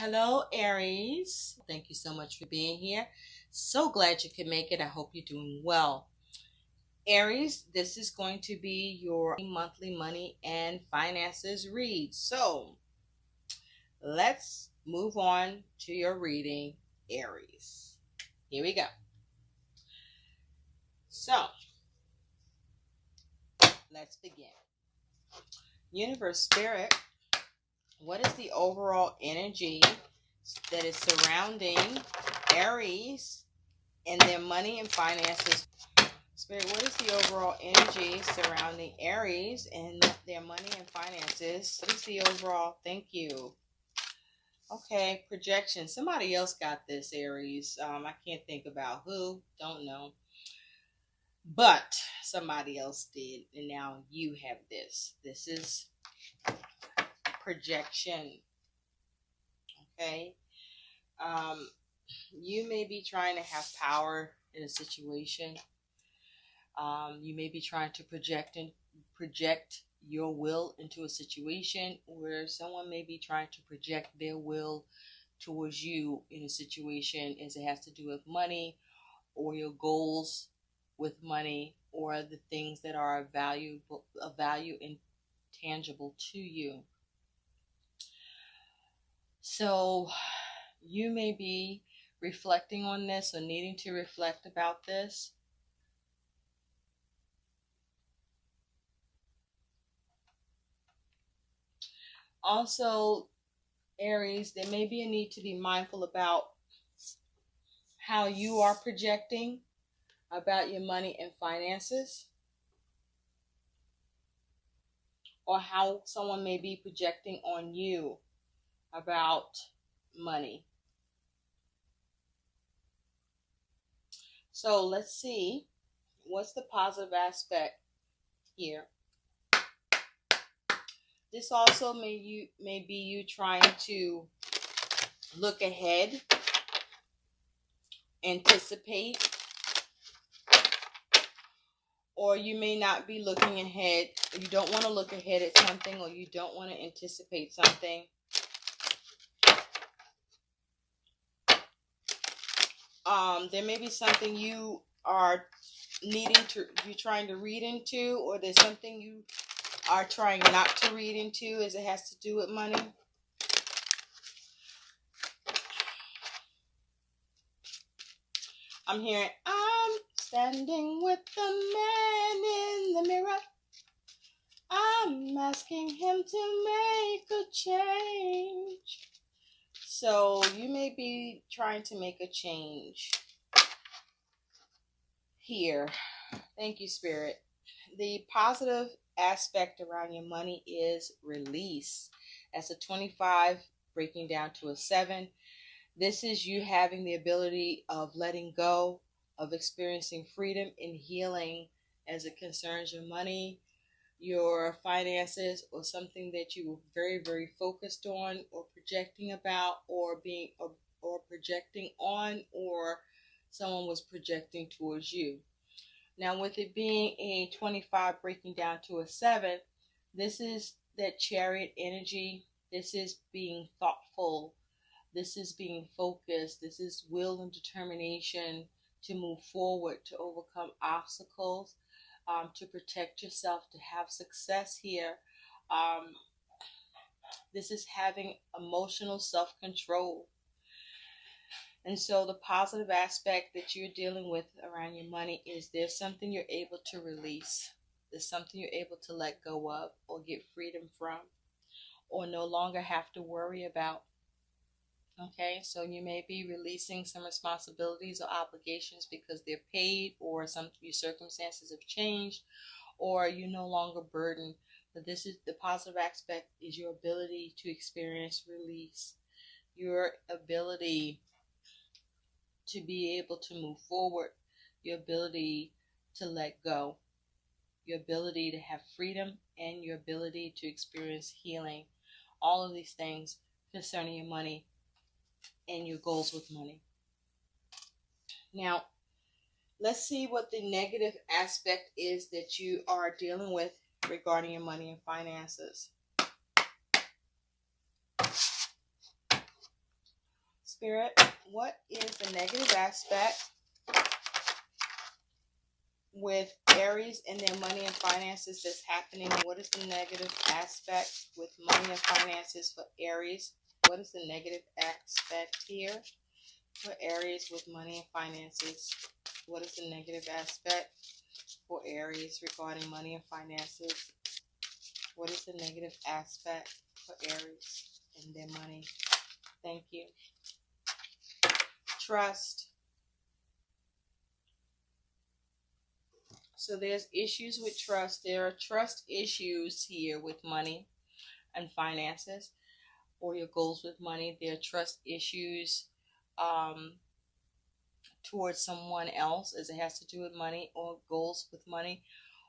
Hello, Aries. Thank you so much for being here. So glad you could make it. I hope you're doing well. Aries, this is going to be your monthly money and finances read. So let's move on to your reading, Aries. Here we go. So let's begin. Universe Spirit, what is the overall energy that is surrounding Aries and their money and finances? Spirit, what is the overall energy surrounding Aries and their money and finances? What is the overall? Thank you. Okay, projection. Somebody else got this, Aries. I can't think about who. Don't know. But somebody else did, and now you have this. This is projection. Okay. You may be trying to have power in a situation. You may be trying to project your will into a situation, where someone may be trying to project their will towards you in a situation, as it has to do with money or your goals with money or the things that are of value and tangible to you. So you may be reflecting on this or needing to reflect about this. Also, Aries, there may be a need to be mindful about how you are projecting about your money and finances, or how someone may be projecting on you about money. So let's see, what's the positive aspect here? This also may be you trying to look ahead, anticipate, or you may not be looking ahead. You don't want to look ahead at something, or you don't want to anticipate something. There may be something you are you're trying to read into, or there's something you are trying not to read into, as it has to do with money. I'm hearing, I'm standing with the man in the mirror. I'm asking him to make a change. So you may be trying to make a change here. Thank you, Spirit. The positive aspect around your money is release. As a 25 breaking down to a 7, this is you having the ability of letting go, of experiencing freedom and healing as it concerns your money, your finances, or something that you were very, very focused on, or projecting about, or projecting on, or someone was projecting towards you. Now, with it being a 25 breaking down to a 7, this is that Chariot energy. This is being thoughtful. This is being focused. This is will and determination to move forward, to overcome obstacles, to protect yourself, to have success here. This is having emotional self-control. And so the positive aspect that you're dealing with around your money is there's something you're able to release. There's something you're able to let go of, or get freedom from, or no longer have to worry about. Okay, so you may be releasing some responsibilities or obligations because they're paid, or your circumstances have changed, or you're no longer burdened. But this is the positive aspect, is your ability to experience release, your ability to be able to move forward, your ability to let go, your ability to have freedom, and your ability to experience healing. All of these things concerning your money and your goals with money. Now, let's see what the negative aspect is that you are dealing with regarding your money and finances. Spirit, what is the negative aspect with Aries and their money and finances that's happening? What is the negative aspect with money and finances for Aries? What is the negative aspect here for Aries with money and finances? What is the negative aspect for Aries regarding money and finances? What is the negative aspect for Aries and their money? Thank you. Trust. So there's issues with trust. There are trust issues here with money and finances, or your goals with money. There are trust issues towards someone else as it has to do with money or goals with money.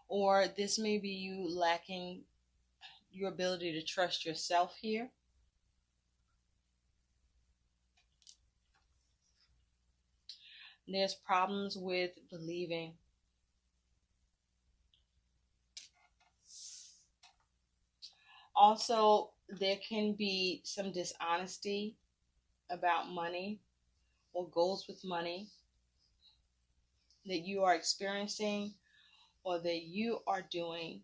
Or this may be you lacking your ability to trust yourself here. There's problems with believing. Also, there can be some dishonesty about money or goals with money that you are experiencing or that you are doing.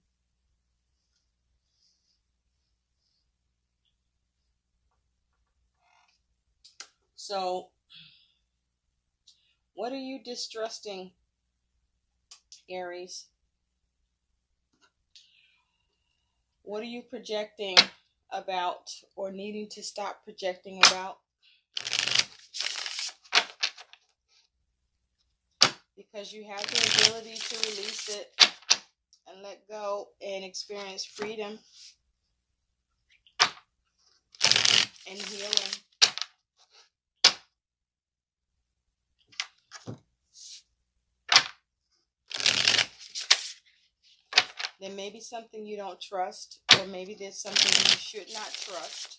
So, what are you distrusting, Aries? What are you projecting about or needing to stop projecting about? Because you have the ability to release it and let go and experience freedom and healing. There may be something you don't trust, or maybe there's something you should not trust.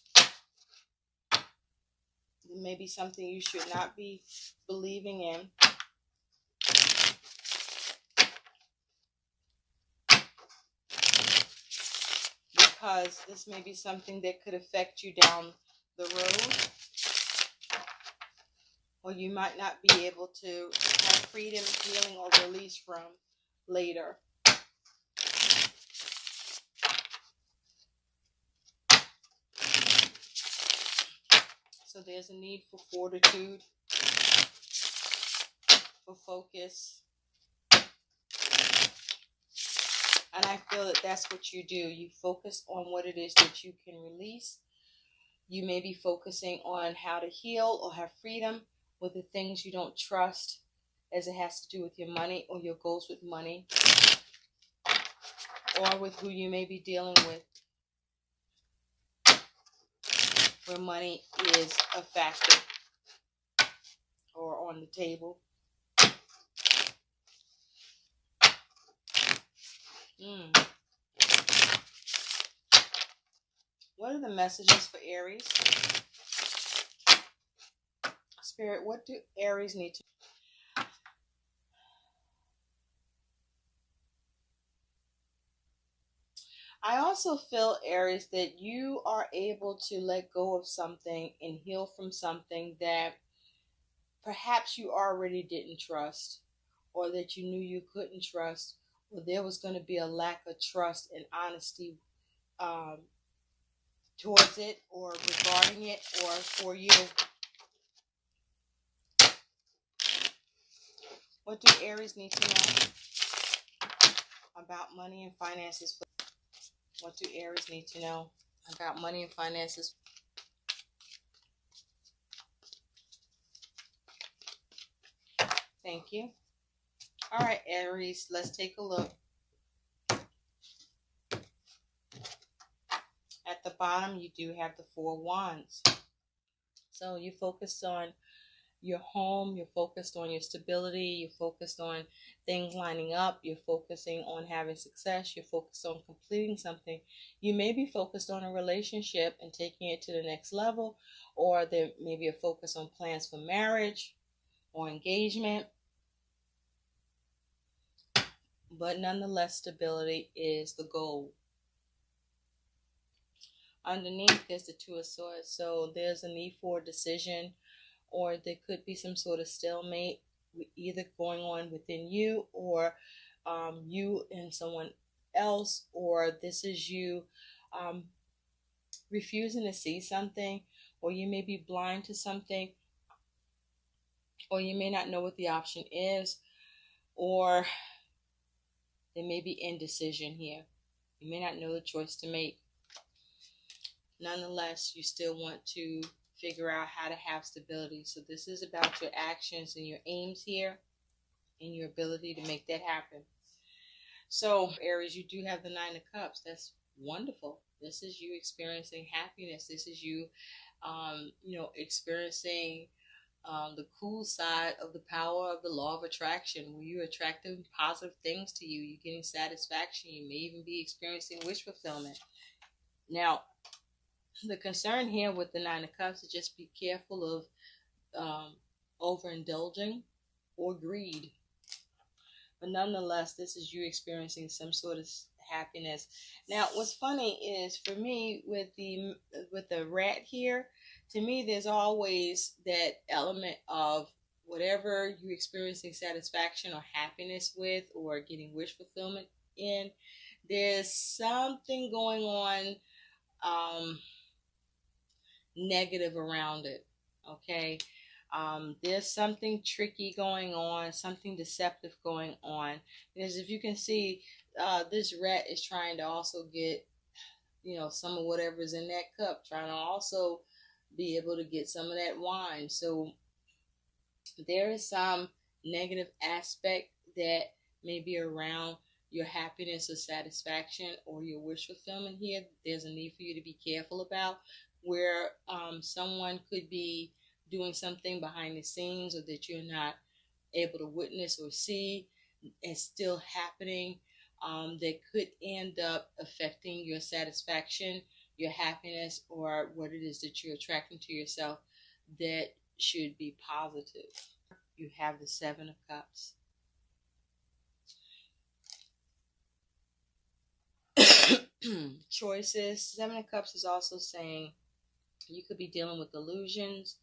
There may be something you should not be believing in. Because this may be something that could affect you down the road. Or you might not be able to have freedom, healing, or release from later. So there's a need for fortitude, for focus. And I feel that that's what you do. You focus on what it is that you can release. You may be focusing on how to heal or have freedom with the things you don't trust, as it has to do with your money or your goals with money, or with who you may be dealing with, where money is a factor or on the table. What are the messages for Aries? Spirit, what do Aries need to? I also feel, Aries, that you are able to let go of something and heal from something that perhaps you already didn't trust, or that you knew you couldn't trust, or there was going to be a lack of trust and honesty towards it, or regarding it, or for you. What do Aries need to know about money and finances? What do Aries need to know about money and finances? Thank you. All right, Aries, let's take a look. At the bottom, you do have the 4 wands. So you focused on your home, you're focused on your stability, you're focused on things lining up, you're focusing on having success, you're focused on completing something. You may be focused on a relationship and taking it to the next level, or there may be a focus on plans for marriage or engagement. But nonetheless, stability is the goal. Underneath, there's the 2 of Swords. So there's a need for a decision or there could be some sort of stalemate either going on within you, or you and someone else, or this is you um, refusing to see something, or you may be blind to something, or you may not know what the option is, or there may be indecision here. You may not know the choice to make. Nonetheless, you still want to figure out how to have stability. So this is about your actions and your aims here and your ability to make that happen. So Aries, you do have the Nine of Cups. That's wonderful. This is you experiencing happiness. This is you, experiencing the cool side of the power of the law of attraction, where you're attracting positive things to you. You're getting satisfaction. You may even be experiencing wish fulfillment. Now, the concern here with the Nine of Cups is just be careful of overindulging or greed. But nonetheless, this is you experiencing some sort of happiness. Now, what's funny is for me with the rat here, to me, there's always that element of whatever you're experiencing satisfaction or happiness with, or getting wish fulfillment in. There's something going on negative around it. Okay. There's something tricky going on, something deceptive going on. Because if you can see, this rat is trying to also get, some of whatever's in that cup, trying to also be able to get some of that wine. So there is some negative aspect that may be around your happiness or satisfaction or your wish fulfillment here. There's a need for you to be careful about, where someone could be doing something behind the scenes, or that you're not able to witness or see, and still happening, that could end up affecting your satisfaction, your happiness, or what it is that you're attracting to yourself that should be positive. You have the Seven of Cups. Choices. Seven of Cups is also saying you could be dealing with illusions.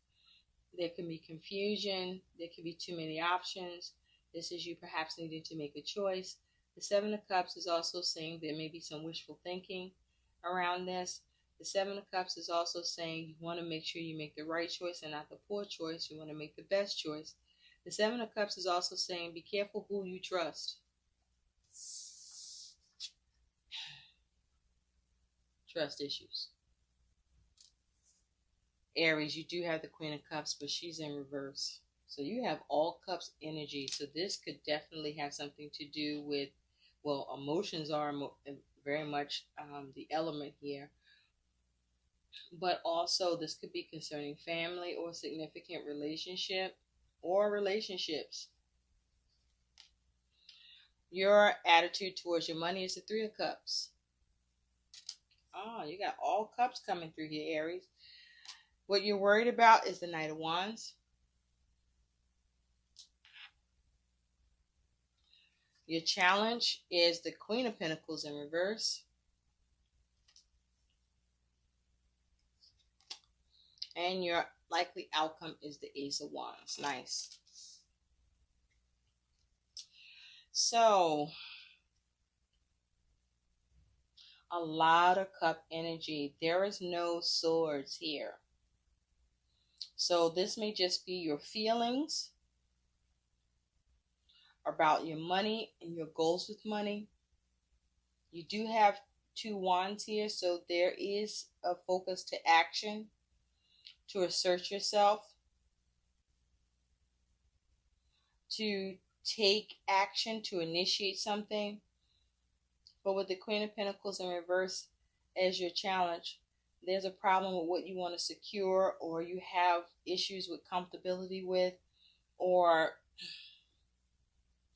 There can be confusion. There could be too many options. This is you perhaps needing to make a choice. The Seven of Cups is also saying there may be some wishful thinking around this. The Seven of Cups is also saying you want to make sure you make the right choice and not the poor choice. You want to make the best choice. The Seven of Cups is also saying be careful who you trust. Trust issues. Aries, you do have the Queen of Cups, but she's in reverse. So you have all cups energy. So this could definitely have something to do with, well, emotions are very much the element here. But also this could be concerning family or significant relationship or relationships. Your attitude towards your money is the Three of Cups. Oh, you got all cups coming through here, Aries. What you're worried about is the Knight of Wands. Your challenge is the Queen of Pentacles in reverse. And your likely outcome is the Ace of Wands. Nice. So, a lot of cup energy. There is no swords here. So this may just be your feelings about your money and your goals with money. You do have two wands here, so there is a focus to action, to assert yourself, to take action, to initiate something. But with the Queen of Pentacles in reverse as your challenge, there's a problem with what you want to secure, or you have issues with comfortability with, or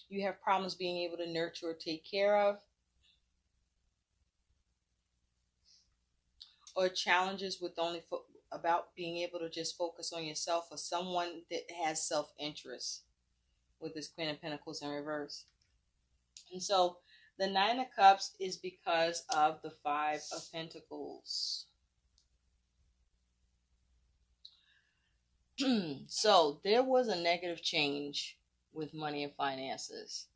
you have problems being able to nurture or take care of, or challenges with only about being able to just focus on yourself, or someone that has self-interest with this Queen of Pentacles in reverse. And so the Nine of Cups is because of the Five of Pentacles. So there was a negative change with money and finances,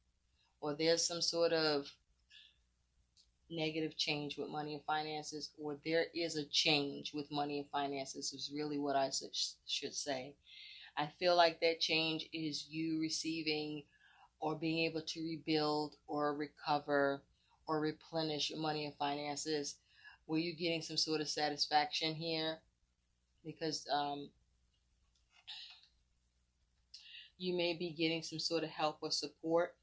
or there's some sort of negative change with money and finances, or there is a change with money and finances, is really what I should say. I feel like that change is you receiving or being able to rebuild or recover or replenish your money and finances. Were you getting some sort of satisfaction here? Because you may be getting some sort of help or support,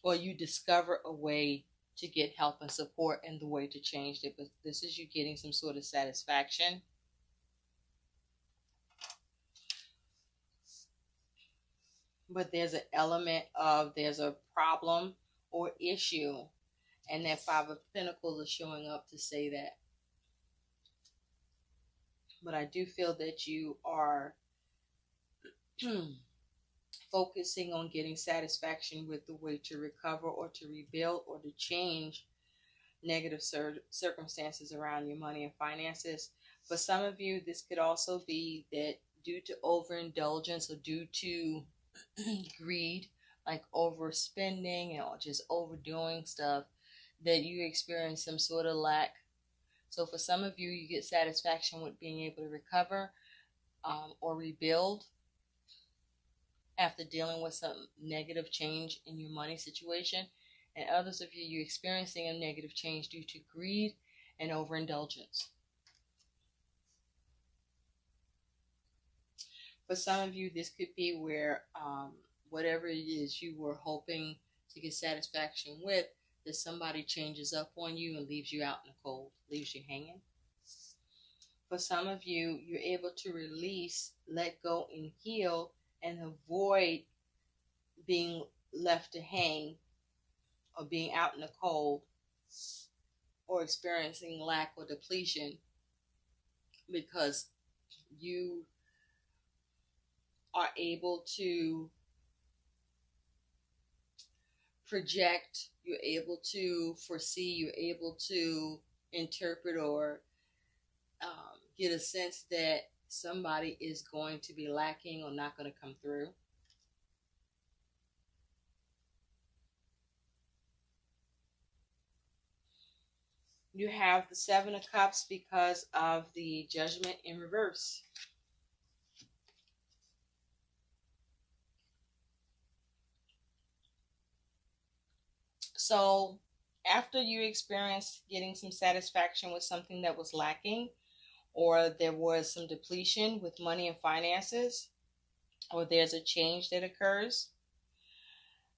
or you discover a way to get help and support and the way to change it. But this is you getting some sort of satisfaction. But there's an element of there's a problem or issue, and that Five of Pentacles is showing up to say that. But I do feel that you are focusing on getting satisfaction with the way to recover or to rebuild or to change negative circumstances around your money and finances. For some of you, this could also be that due to overindulgence or due to greed, like overspending or just overdoing stuff, that you experience some sort of lack. So for some of you, you get satisfaction with being able to recover or rebuild after dealing with some negative change in your money situation. And others of you, you're experiencing a negative change due to greed and overindulgence. For some of you, this could be where whatever it is you were hoping to get satisfaction with, that somebody changes up on you and leaves you out in the cold, leaves you hanging. For some of you, you're able to release, let go, and heal, and avoid being left to hang or being out in the cold or experiencing lack or depletion, because you are able to project, you're able to foresee, you're able to interpret or get a sense that somebody is going to be lacking or not going to come through. You have the Seven of Cups because of the Judgment in reverse. So after you experienced getting some satisfaction with something that was lacking, or there was some depletion with money and finances, or there's a change that occurs,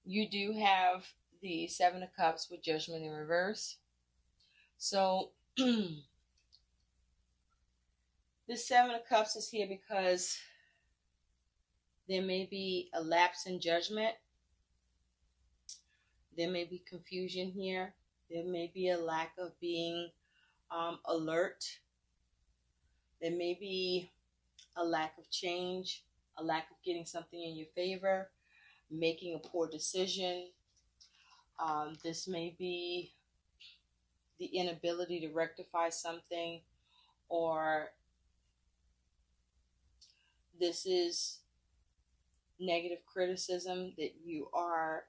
you do have the Seven of Cups with Judgment in reverse. So this Seven of Cups is here because there may be a lapse in judgment. There may be confusion here. There may be a lack of being alert. There may be a lack of change, a lack of getting something in your favor, making a poor decision. This may be the inability to rectify something, or this is negative criticism that you are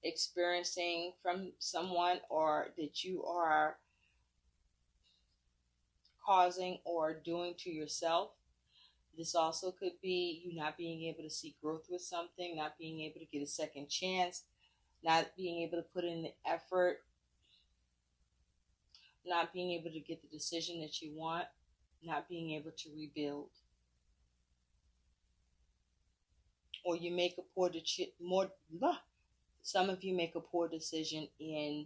experiencing from someone, or that you are causing or doing to yourself. This also could be you not being able to see growth with something, not being able to get a second chance, not being able to put in the effort, not being able to get the decision that you want, not being able to rebuild. Or you make a some of you make a poor decision in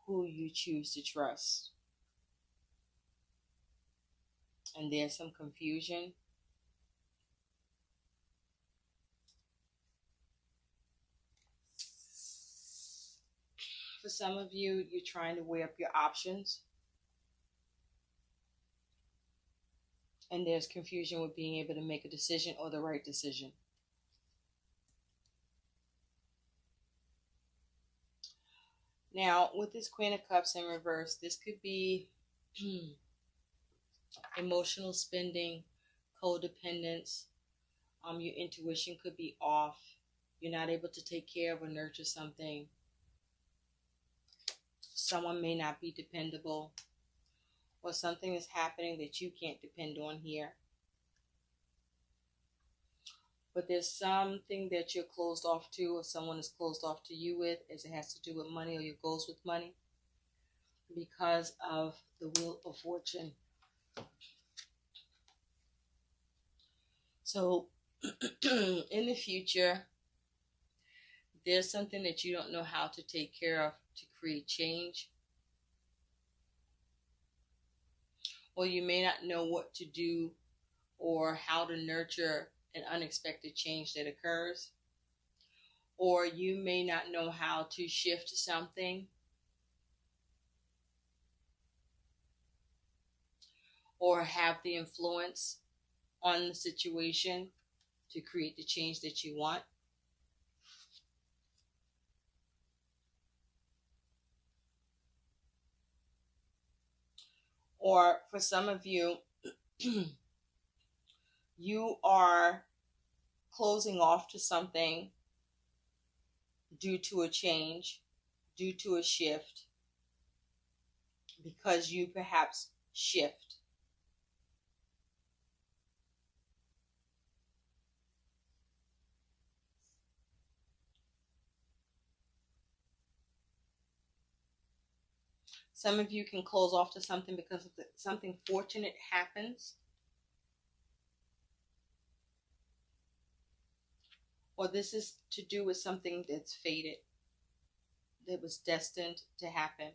who you choose to trust. And there's some confusion. For some of you, you're trying to weigh up your options. And there's confusion with being able to make a decision or the right decision. Now, with this Queen of Cups in reverse, this could be emotional spending, codependence. Your intuition could be off. You're not able to take care of or nurture something. Someone may not be dependable, or something is happening that you can't depend on here. But there's something that you're closed off to, or someone is closed off to you with, as it has to do with money or your goals with money, because of the Wheel of Fortune. So in the future, there's something that you don't know how to take care of to create change, or you may not know what to do or how to nurture an unexpected change that occurs, or you may not know how to shift something, or have the influence on the situation to create the change that you want. Or for some of you, you are closing off to something due to a change, due to a shift, because you perhaps shift. Some of you can close off to something because of something fortunate happens, or this is to do with something that's fated, that was destined to happen.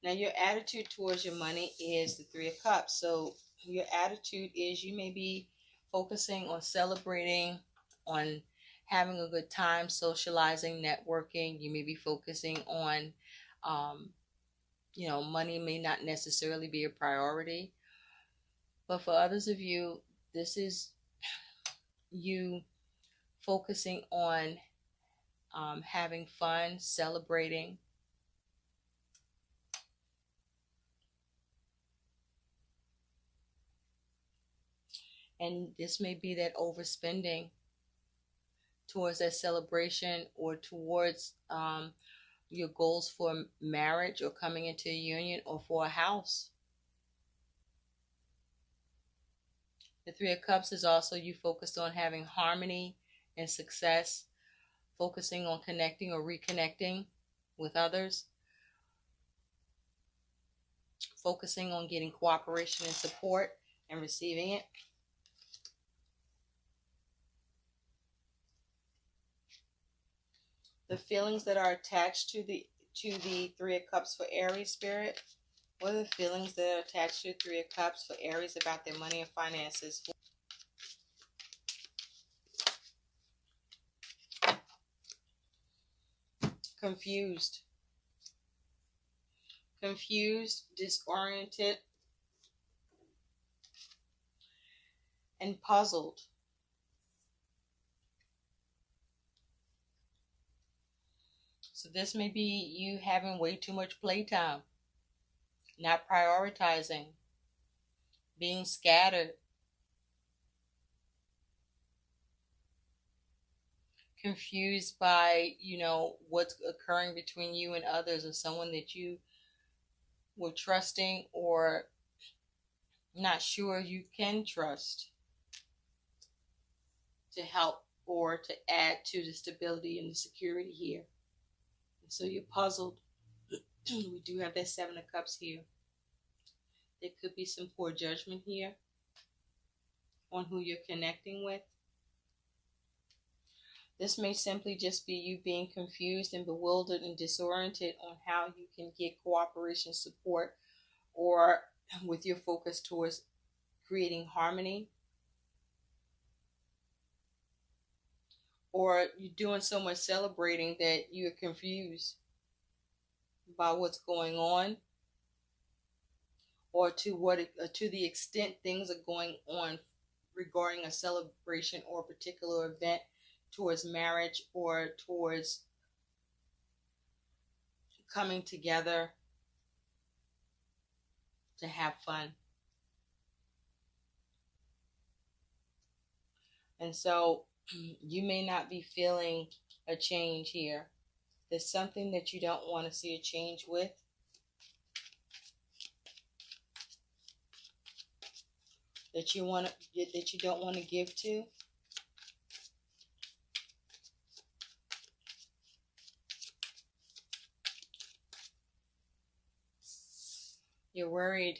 Now, your attitude towards your money is the Three of Cups. So your attitude is you may be focusing on celebrating, on having a good time, socializing, networking. You may be focusing on, money may not necessarily be a priority. But for others of you, this is you focusing on having fun, celebrating. And this may be that overspending towards that celebration, or towards your goals for marriage, or coming into a union, or for a house. The Three of Cups is also you focused on having harmony and success, focusing on connecting or reconnecting with others, focusing on getting cooperation and support and receiving it. The feelings that are attached to the Three of Cups for Aries spirit. What are the feelings that are attached to the Three of Cups for Aries about their money and finances? Confused. Confused, disoriented, and puzzled. So this may be you having way too much playtime, not prioritizing, being scattered, confused by, what's occurring between you and others, or someone that you were trusting or not sure you can trust to help or to add to the stability and the security here. And so you're puzzled. We do have that Seven of Cups here. There could be some poor judgment here on who you're connecting with. This may simply just be you being confused and bewildered and disoriented on how you can get cooperation, support, or with your focus towards creating harmony. Or you're doing so much celebrating that you're confused about what's going on, or to the extent things are going on regarding a celebration or a particular event towards marriage, or towards coming together to have fun. And so you may not be feeling a change here. There's something that you don't want to see a change with. That you don't want to give to. You're worried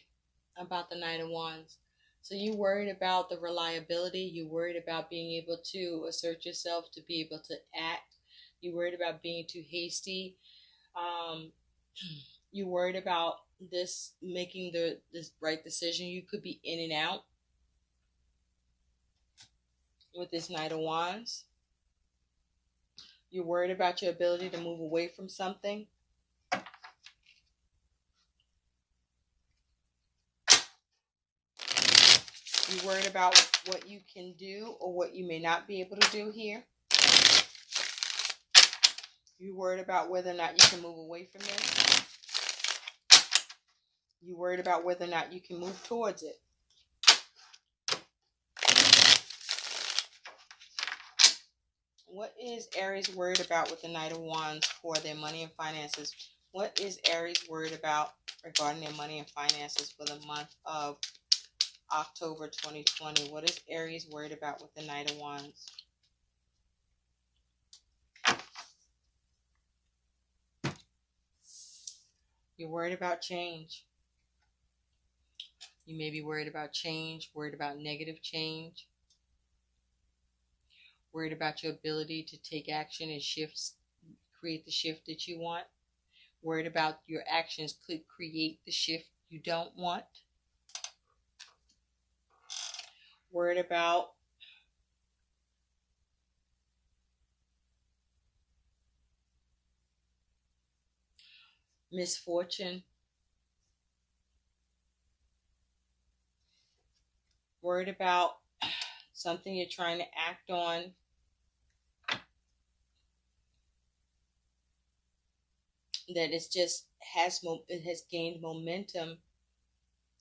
about the Knight of Wands. So you're worried about the reliability. You're worried about being able to assert yourself, to be able to act. You're worried about being too hasty. You're worried about making this right decision. You could be in and out with this Knight of Wands. You're worried about your ability to move away from something. You're worried about what you can do or what you may not be able to do here. You're worried about whether or not you can move away from this. You're worried about whether or not you can move towards it. What is Aries worried about with the Knight of Wands for their money and finances? What is Aries worried about regarding their money and finances for the month of October 2020? What is Aries worried about with the Knight of Wands? You're worried about change. You may be worried about change, worried about negative change, worried about your ability to take action and create the shift that you want, worried about your actions could create the shift you don't want, worried about misfortune, worried about something you're trying to act on that it has gained momentum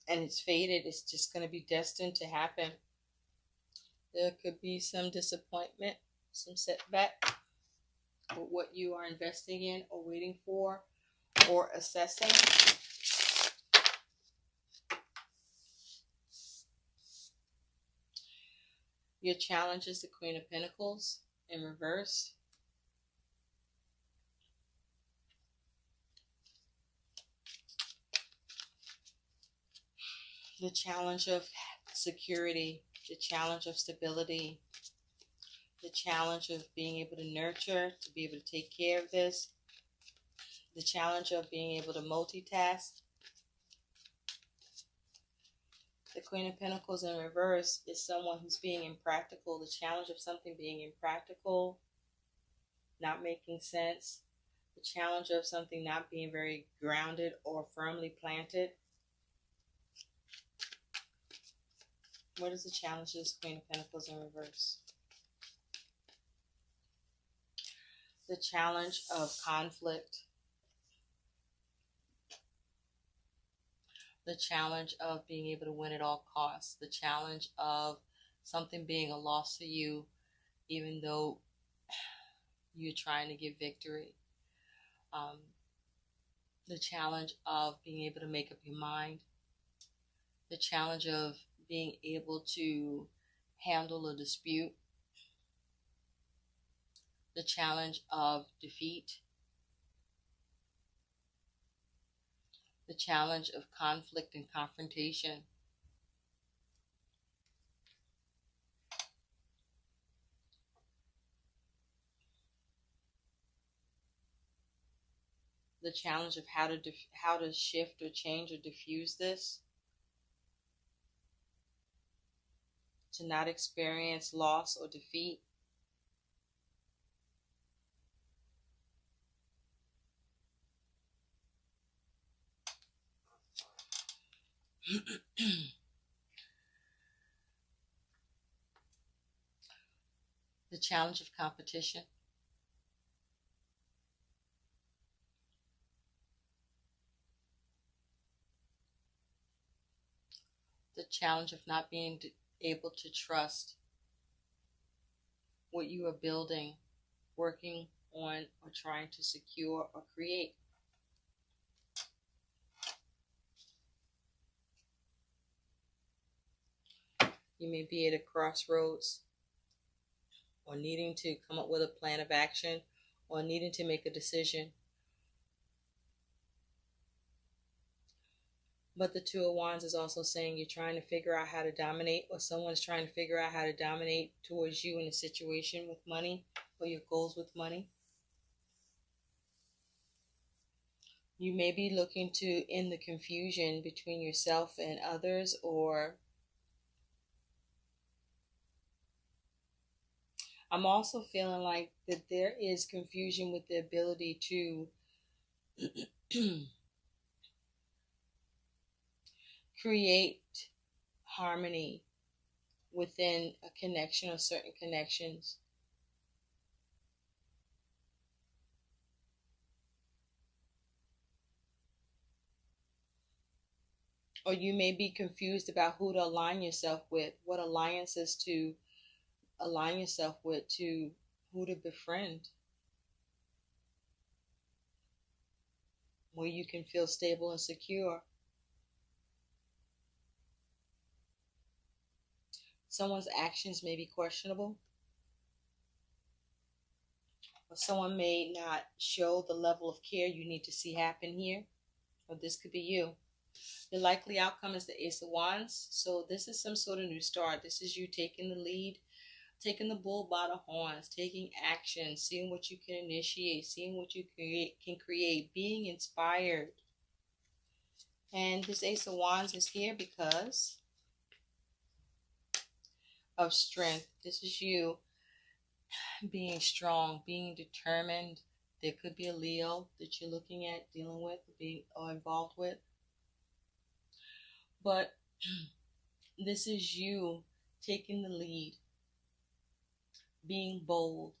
and it's faded. It's just going to be destined to happen. There could be some disappointment, some setback with what you are investing in or waiting for or assessing. Your challenge is the Queen of Pentacles in reverse. The challenge of security, the challenge of stability, the challenge of being able to nurture, to be able to take care of this, the challenge of being able to multitask. The Queen of Pentacles in reverse is someone who's being impractical. The challenge of something being impractical, not making sense. The challenge of something not being very grounded or firmly planted. What is the challenge of this Queen of Pentacles in reverse? The challenge of conflict. The challenge of being able to win at all costs. The challenge of something being a loss to you, even though you're trying to get victory. The challenge of being able to make up your mind. The challenge of being able to handle a dispute. The challenge of defeat. The challenge of conflict and confrontation. The challenge of how to shift or change or diffuse this. To not experience loss or defeat. The challenge of competition. the challenge of not being able to trust what you are building, working on, or trying to secure or create. You may be at a crossroads, or needing to come up with a plan of action, or needing to make a decision. But the Two of Wands is also saying you're trying to figure out how to dominate, or someone's trying to figure out how to dominate towards you in a situation with money, or your goals with money. You may be looking to end the confusion between yourself and others, or I'm also feeling like that there is confusion with the ability to create harmony within a connection or certain connections. Or you may be confused about who to align yourself with, what alliances to align yourself with, to who to befriend, where you can feel stable and secure. Someone's actions may be questionable, or someone may not show the level of care you need to see happen here, or this could be you. The likely outcome is the Ace of Wands. So this is some sort of new start. This is you taking the lead, taking the bull by the horns, taking action, seeing what you can initiate, seeing what you can create, being inspired. And this Ace of Wands is here because of strength. This is you being strong, being determined. There could be a Leo that you're looking at, dealing with, being or involved with. But this is you taking the lead, being bold,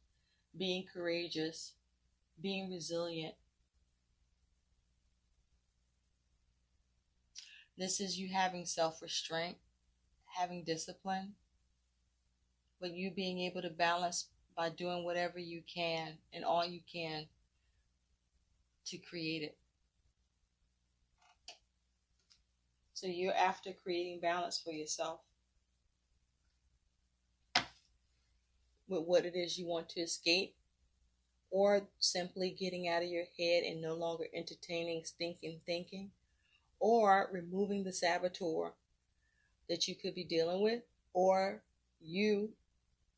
being courageous, being resilient. This is you having self-restraint, having discipline, but you being able to balance by doing whatever you can and all you can to create it. So you're after creating balance for yourself with what it is you want to escape, or simply getting out of your head and no longer entertaining stinking thinking, or removing the saboteur that you could be dealing with, or you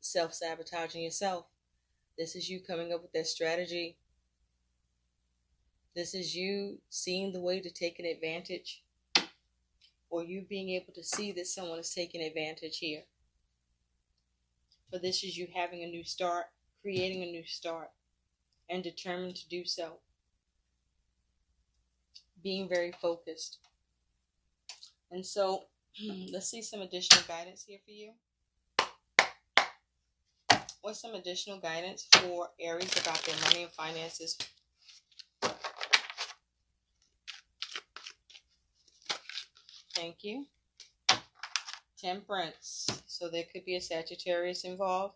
self-sabotaging yourself. This is you coming up with that strategy. This is you seeing the way to take an advantage, or you being able to see that someone is taking advantage here. But this is you having a new start, creating a new start, and determined to do so. Being very focused. And so, let's see some additional guidance here for you. What's some additional guidance for Aries about their money and finances? Thank you. Temperance. So there could be a Sagittarius involved.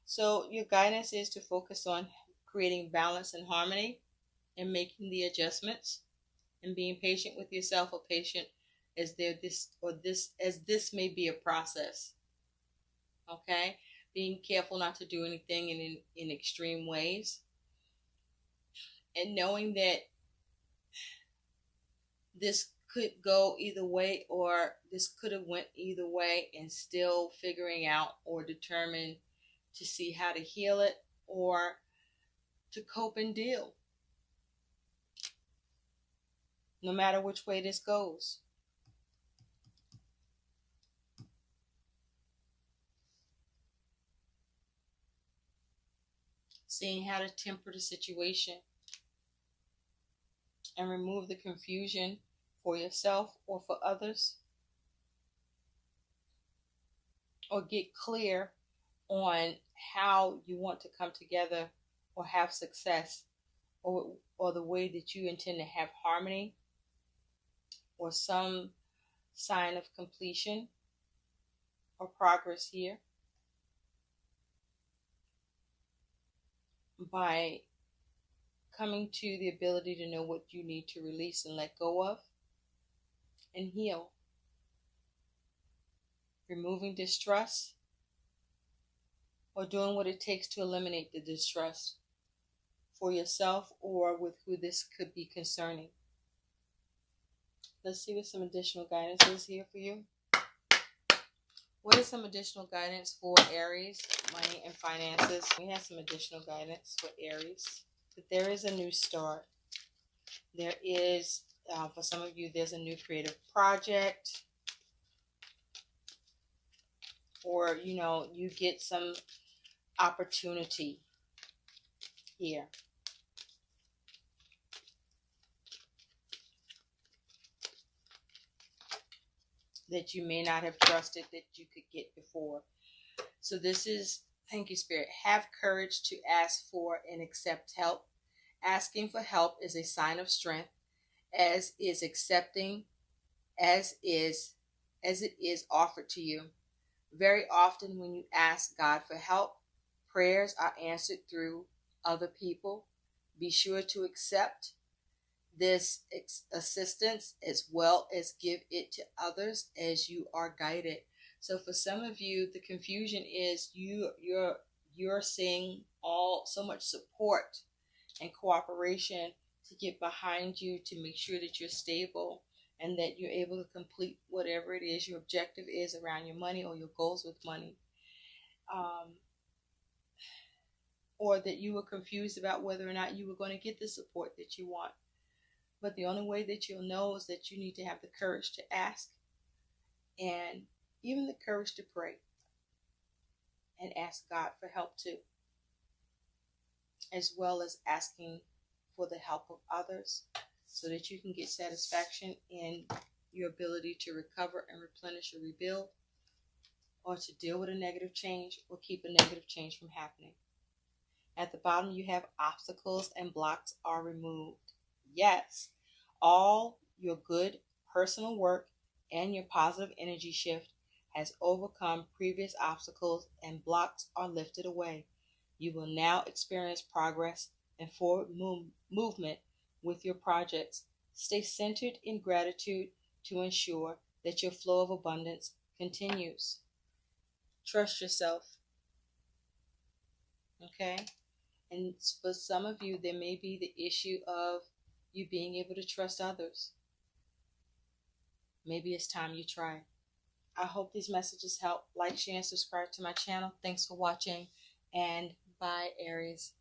So your guidance is to focus on creating balance and harmony and making the adjustments and being patient with yourself, or patient as this may be a process. Okay? Being careful not to do anything in extreme ways. And knowing that this could go either way, or this could have went either way, and still figuring out or determine to see how to heal it or to cope and deal, no matter which way this goes. Seeing how to temper the situation and remove the confusion for yourself or for others, or get clear on how you want to come together or have success, or the way that you intend to have harmony, or some sign of completion or progress here by coming to the ability to know what you need to release and let go of and heal. Removing distrust or doing what it takes to eliminate the distrust for yourself or with who this could be concerning. Let's see what some additional guidance is here for you. What is some additional guidance for Aries, money and finances? We have some additional guidance for Aries. But there is a new start. There is, for some of you, there's a new creative project. Or, you get some opportunity here. That you may not have trusted that you could get before. So this is, thank you, Spirit. Have courage to ask for and accept help. Asking for help is a sign of strength, as is accepting as it is offered to you. Very often when you ask God for help, prayers are answered through other people. Be sure to accept this assistance as well as give it to others as you are guided. So for some of you, the confusion is you're seeing so much support and cooperation to get behind you to make sure that you're stable and that you're able to complete whatever it is your objective is around your money or your goals with money. Or that you were confused about whether or not you were going to get the support that you want. But the only way that you'll know is that you need to have the courage to ask and even the courage to pray and ask God for help too, as well as asking for the help of others so that you can get satisfaction in your ability to recover and replenish or rebuild, or to deal with a negative change or keep a negative change from happening. At the bottom, you have obstacles and blocks are removed. Yes, all your good personal work and your positive energy shift has overcome previous obstacles and blocks are lifted away. You will now experience progress and forward movement with your projects. Stay centered in gratitude to ensure that your flow of abundance continues. Trust yourself. Okay? And for some of you, there may be the issue of you being able to trust others. Maybe it's time you try. I hope these messages help. Like, share, and subscribe to my channel. Thanks for watching, and bye, Aries.